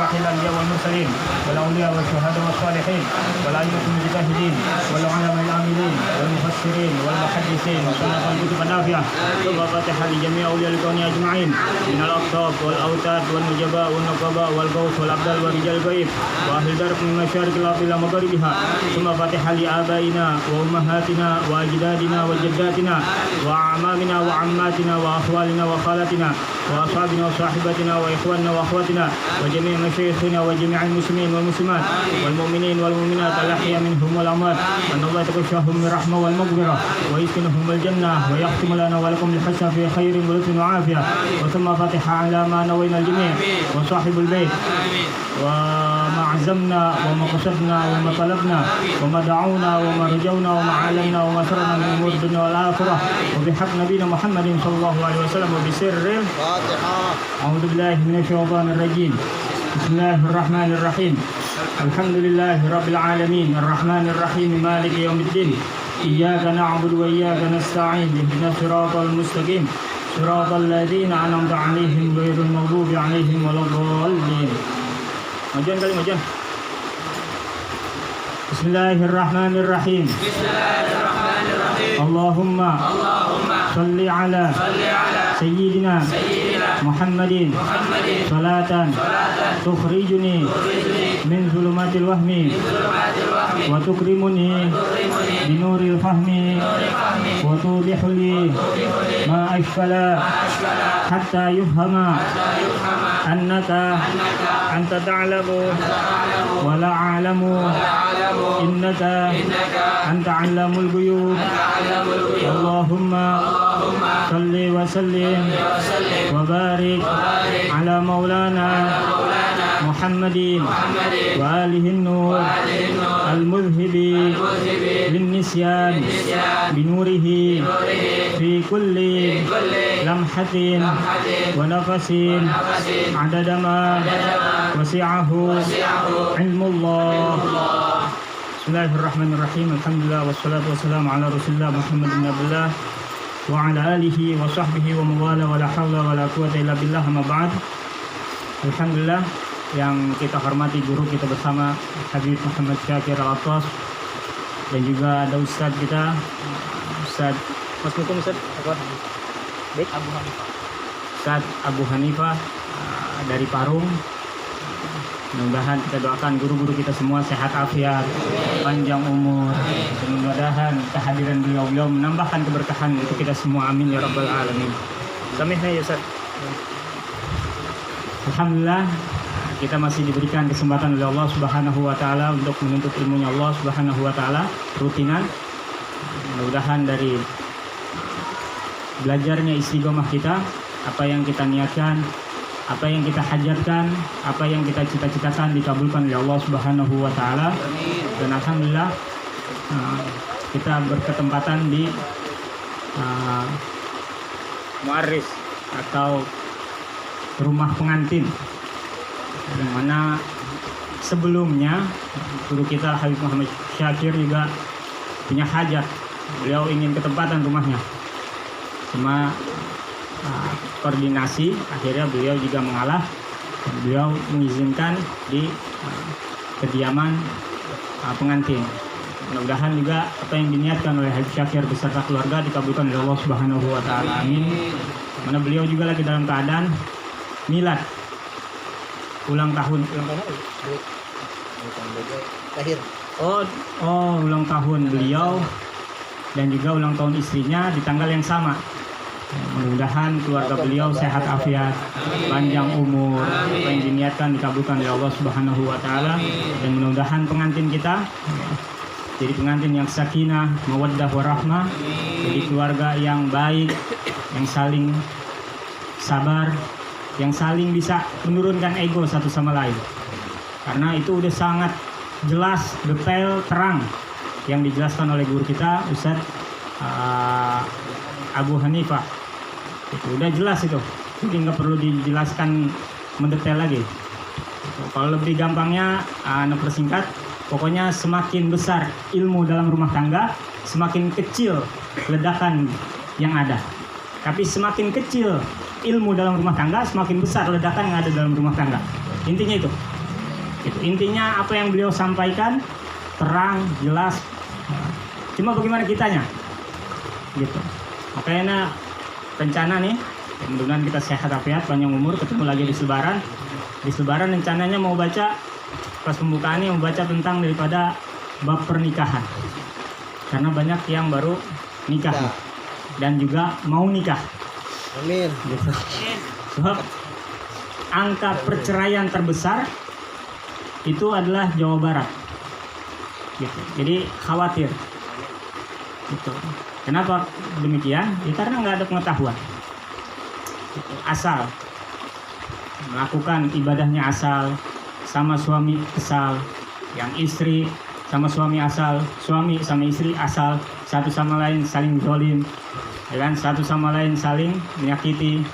أرواح الأنبياء والمرسلين والأولياء والشهداء والصالحين والأئمة المجتهدين والعلماء العاملين والمفسرين والمحدثين وصناع الكتب النافعة ثم فاتحة لجميع أولياء الكون أجمعين من الأقطاب والأوتاد والنجباء والنقباء والغوث والأبدال ورجال الغيب وأهل درب من مشارق الأرض إلى مغاربها ثم فاتحة لآبائنا وأمهاتنا وأجدادنا وجداتنا وأعمامنا وعماتنا وأخوالنا وخالاتنا وأصحابنا وصاحباتنا وإخواننا وأخواتنا وجميع مشايخنا وجميع المسلمين والمسلمات والمؤمنين والمؤمنات الأحياء منهم والأموات أن الله يتغشاهم بالرحمة والمغفرة ويسكنهم الجنة ويختم لنا ولكم الحسنى في خير ولطف وعافية وثم فاتحة على ما نوينا الجميع وصاحب البيت وما عزمنا وما قصدنا وما طلبنا وما دعونا وما رجونا وما علمنا وما سرنا من أمور الدنيا والآخرة وبحق نبينا محمد صلى الله عليه وسلم وبسر الفاتحة. أعوذ بالله من الشيطان الرجيم. بسم الله الرحمن الرحيم. الحمد لله رب العالمين الرحمن الرحيم مالك يوم الدين إياك نعبد وإياك نستعين اهدنا الصراط المستقيم صراط الذين أنعمت عليهم غير المغضوب عليهم ولا الضالين. Majuan kali majuan. Bismillahirrahmanirrahim. Allahumma salli ala sayyidina Muhammadin salatan tukhrijuni min zulumatil wahmi wa tukrimuni binuril fahmi wa tudihu li ma ashkala hatta yufhama annaka anta ta'lamu wa la a'lamu innaka anta 'allamul ghuyub. Allahumma salli wa sallim wa barik ala maulana Muhammadin wa alihi nur al-mudhhibi bin-nisyan binurihi fi kulli lamhatin wa nafasin adada ma wasi'ahu ilmullah. Bismillahirrahmanirrahim. Alhamdulillah wassalatu wassalamu ala Rasulillah Muhammad bin Abdullah wa ala alihi wa sahbihi wa mawala wa la hawla wa la quwwata illa billah amma ba'd. Alhamdulillah, yang kita hormati guru kita bersama Habib Muhammad Syakir Al-Attas dan juga ada Ustadz kita Ustadz Ustadz apa? Baik, Abu Hanifah. Ustadz Abu Hanifah dari Parung. Mudah-mudahan kita doakan guru-guru kita semua sehat afiat, panjang umur, dan mudah-mudahan kehadiran beliau menambahkan keberkahan untuk kita semua, amin ya rabbal alamin. Samihna ya Ustaz. Alhamdulillah, kita masih diberikan kesempatan oleh Allah Subhanahu wa taala untuk menuntut ilmunya Allah Subhanahu wa taala rutinan. Mudah-mudahan dari belajarnya istiqomah kita, apa yang kita niatkan, apa yang kita hajatkan, apa yang kita cita-citakan dikabulkan oleh Allah Subhanahu wa taala. Dan alhamdulillah kita berkesempatan di muarris atau rumah pengantin, yang mana sebelumnya guru kita Habib Muhammad Syakir juga punya hajat. Beliau ingin ketempatan rumahnya, cuma koordinasi akhirnya beliau juga mengalah. Beliau mengizinkan di kediaman pengantin. Mudah-mudahan juga apa yang diniatkan oleh Habib Syakir beserta keluarga dikabulkan oleh Allah Subhanahu wa taala, amin. Mana beliau juga lagi dalam keadaan milad, ulang tahun lahir. Ulang tahun beliau dan juga ulang tahun istrinya di tanggal yang sama. Mudah-mudahan keluarga beliau sehat afiat, panjang umur, apa yang diniatkan dikabulkan oleh Allah Subhanahu wa taala. Dan mudah-mudahan pengantin kita jadi pengantin yang sakinah, mawaddah warahmah, jadi keluarga yang baik, yang saling sabar, yang saling bisa menurunkan ego satu sama lain. Karena itu udah sangat jelas, detail, terang yang dijelaskan oleh guru kita Ustadz Abu Hanifah. Itu udah jelas itu, jadi nggak perlu dijelaskan mendetail lagi. Kalau lebih gampangnya, persingkat, pokoknya semakin besar ilmu dalam rumah tangga, semakin kecil ledakan yang ada. Tapi semakin kecil ilmu dalam rumah tangga, semakin besar ledakan yang ada dalam rumah tangga. Intinya itu. Itu intinya apa yang beliau sampaikan terang, jelas. Cuma bagaimana kitanya? Gitu. Makanya rencana nih, mudah-mudahan kita sehat afiat, panjang umur, ketemu lagi di Selebaran. Di Selebaran rencananya mau baca pas pembukaannya mau baca tentang daripada bab pernikahan. Karena banyak yang baru nikah dan juga mau nikah. Amin. Gitu. Sebab angka perceraian terbesar itu adalah Jawa Barat. Gitu. Jadi khawatir. Gitu. Kenapa demikian? Ya, karena nggak ada pengetahuan. Gitu. Asal melakukan ibadahnya asal, sama suami asal, yang istri sama suami asal, suami sama istri asal, satu sama lain saling zalim, ya kan? Satu sama lain saling menyakiti,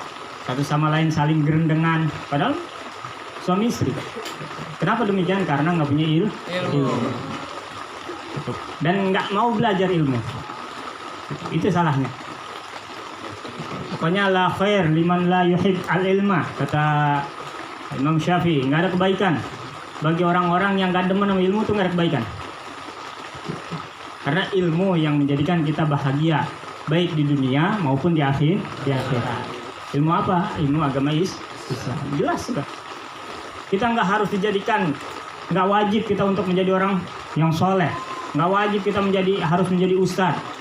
satu sama lain saling gerendengan, padahal suami istri. Kenapa demikian? Karena nggak punya ilmu. Dan nggak mau belajar ilmu. Itu salahnya. Pokoknya la khair liman la yuhib al-ilma, kata Imam Syafi'i. Nggak ada kebaikan bagi orang-orang yang nggak demen sama ilmu, tuh nggak ada kebaikan. Karena ilmu yang menjadikan kita bahagia baik di dunia maupun di akhirat. Ilmu apa? Ilmu agama Islam. Jelas sudah. Kita nggak harus dijadikan, nggak wajib kita untuk menjadi orang yang soleh. Nggak wajib kita harus menjadi ustadz.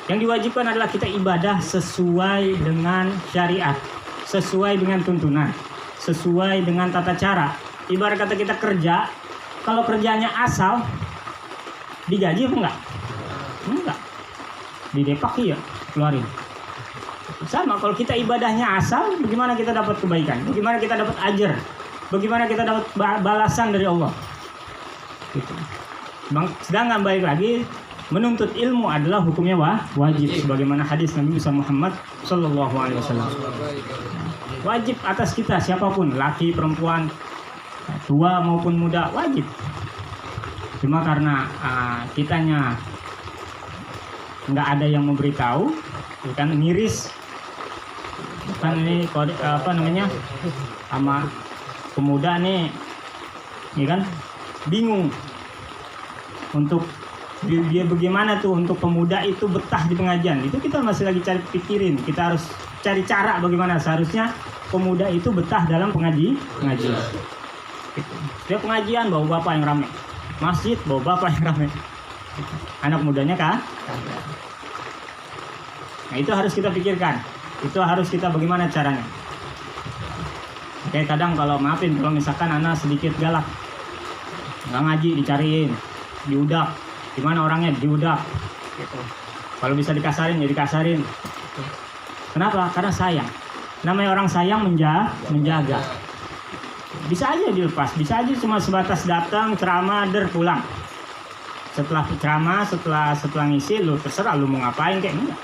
Yang diwajibkan adalah kita ibadah sesuai dengan syariat, sesuai dengan tuntunan, sesuai dengan tata cara. Ibarat kata kita kerja, kalau kerjanya asal, digaji apa enggak? Enggak. Didepak ya, keluarin. Sama, kalau kita ibadahnya asal, bagaimana kita dapat kebaikan? Bagaimana kita dapat ajar? Bagaimana kita dapat balasan dari Allah? Gitu. Sedangkan balik lagi, menuntut ilmu adalah hukumnya wajib, sebagaimana hadis Nabi Muhammad SAW. Wajib atas kita siapapun, laki, perempuan, tua maupun muda, wajib. Cuma karena kitanya nggak ada yang memberitahu, kan miris, kan ini apa namanya, sama pemuda nih, ya kan, bingung untuk dia bagaimana tuh untuk pemuda itu betah di pengajian. Itu kita masih lagi pikirin. Kita harus cari cara bagaimana seharusnya pemuda itu betah dalam pengajian. Setiap pengajian bawa bapak yang ramai, masjid bawa bapak yang ramai, anak mudanya kan. Nah, itu harus kita pikirkan. Itu harus kita bagaimana caranya. Kayak kadang kalau maafin kalau misalkan anak sedikit galak, nggak ngaji, dicariin, diudak. Gimana orangnya, diudak gitu. Kalau bisa dikasarin ya dikasarin. Kenapa? Karena sayang. Namanya orang sayang menjaga. Bisa aja dilepas, bisa aja cuma sebatas datang ceramah pulang. Setelah ceramah, setelah ngisi, lu terserah lu mau ngapain kayak enggak.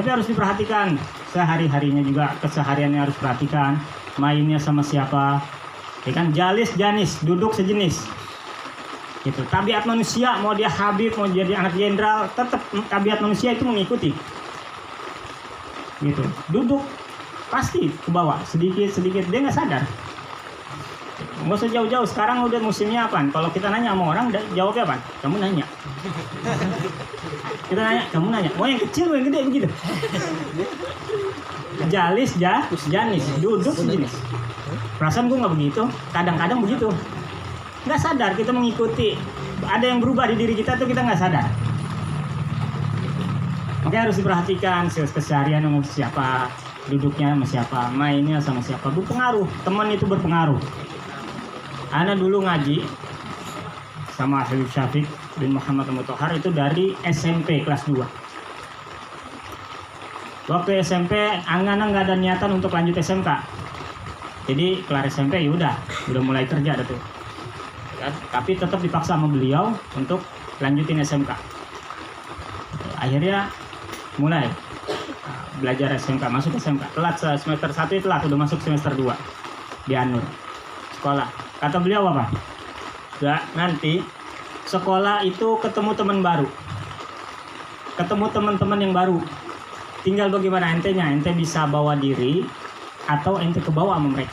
Tapi harus diperhatikan sehari-harinya juga, kesehariannya harus perhatikan. Mainnya sama siapa? Ya kan, jalis janis, duduk sejenis. Gitu. Tabiat manusia, mau dia Habib, mau jadi anak jenderal, tetap tabiat manusia itu mengikuti. Gitu. Duduk pasti ke bawah, sedikit dia nggak sadar. Nggak usah jauh-jauh, sekarang udah musimnya apa? Kalau kita nanya sama orang, jawabnya apa? Kamu nanya. Kita nanya, kamu nanya. Oh yang kecil, yang gede begitu. Jalis, janis, duduk sejenis. Perasaan gue nggak begitu, kadang-kadang begitu. Nggak sadar kita mengikuti, ada yang berubah di diri kita tuh kita nggak sadar. Makanya harus diperhatikan keseharian sama siapa, duduknya sama siapa, mainnya sama siapa, berpengaruh. Teman itu berpengaruh. Ana dulu ngaji sama Habib Syafiq bin Muhammad Al-Mutahhar itu dari SMP kelas 2. Waktu SMP Ana nggak ada niatan untuk lanjut SMK. Jadi kelar SMP ya udah mulai kerja ada tuh. Tapi tetap dipaksa sama beliau untuk lanjutin SMK. Akhirnya mulai belajar SMK, masuk SMK. Telat semester 1 itu telat, udah masuk semester 2 di Anur sekolah. Kata beliau apa? Nanti sekolah itu ketemu teman baru, ketemu teman-teman yang baru. Tinggal bagaimana ente bisa bawa diri atau ente kebawa sama mereka.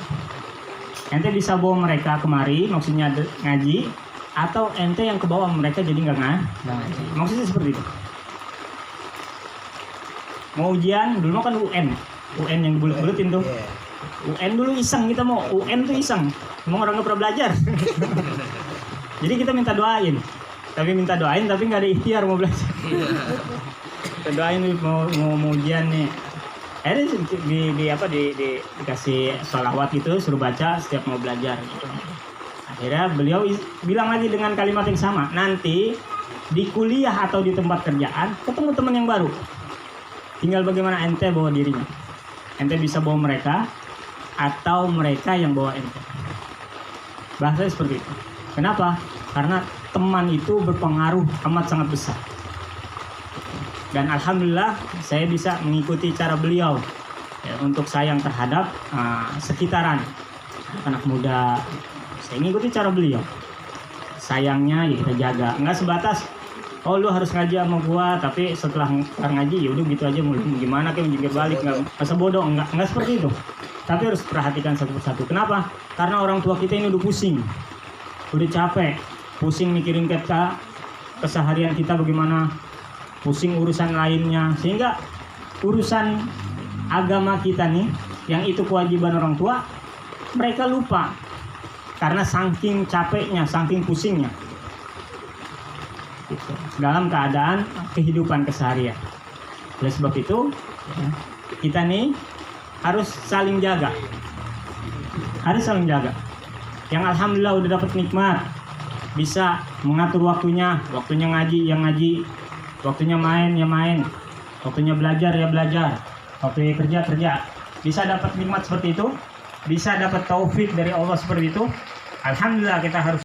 ente bisa bawa mereka kemari, maksudnya ngaji, atau ente yang ke bawah mereka jadi nggak ngaji. Maksudnya seperti itu. Mau ujian, dulu kan UN yang dibulut-bulutin tuh. UN dulu iseng, kita mau UN tuh iseng. Emang orang nggak pernah belajar. Jadi kita minta doain, tapi nggak ada ikhtiar mau belajar. Kita doain mau ujian nih. Dikasih sholawat gitu, suruh baca setiap mau belajar gitu. Akhirnya beliau bilang lagi dengan kalimat yang sama, nanti di kuliah atau di tempat kerjaan ketemu teman yang baru, tinggal bagaimana ente bawa dirinya. Ente bisa bawa mereka atau mereka yang bawa ente. Bahasanya seperti itu. Kenapa? Karena teman itu berpengaruh amat sangat besar. Dan alhamdulillah saya bisa mengikuti cara beliau ya, untuk sayang terhadap sekitaran anak muda. Saya mengikuti cara beliau. Sayangnya ya kita jaga. Enggak sebatas oh lu harus ngaji sama gua, tapi setelah ngaji ya udah gitu aja, mau gimana kayak menjungkir balik, enggak masa bodoh, enggak seperti itu. Tapi harus perhatikan satu persatu. Kenapa? Karena orang tua kita ini udah pusing. Udah capek, pusing mikirin kita keseharian kita bagaimana, pusing urusan lainnya, sehingga urusan agama kita nih yang itu kewajiban orang tua mereka lupa karena saking capeknya, saking pusingnya gitu, dalam keadaan kehidupan keseharian. Oleh sebab itu ya, kita nih harus saling jaga, yang alhamdulillah udah dapat nikmat, bisa mengatur waktunya ngaji ya ngaji, waktunya main ya main, waktunya belajar ya belajar, waktunya kerja, bisa dapat nikmat seperti itu, bisa dapat taufik dari Allah seperti itu. Alhamdulillah kita harus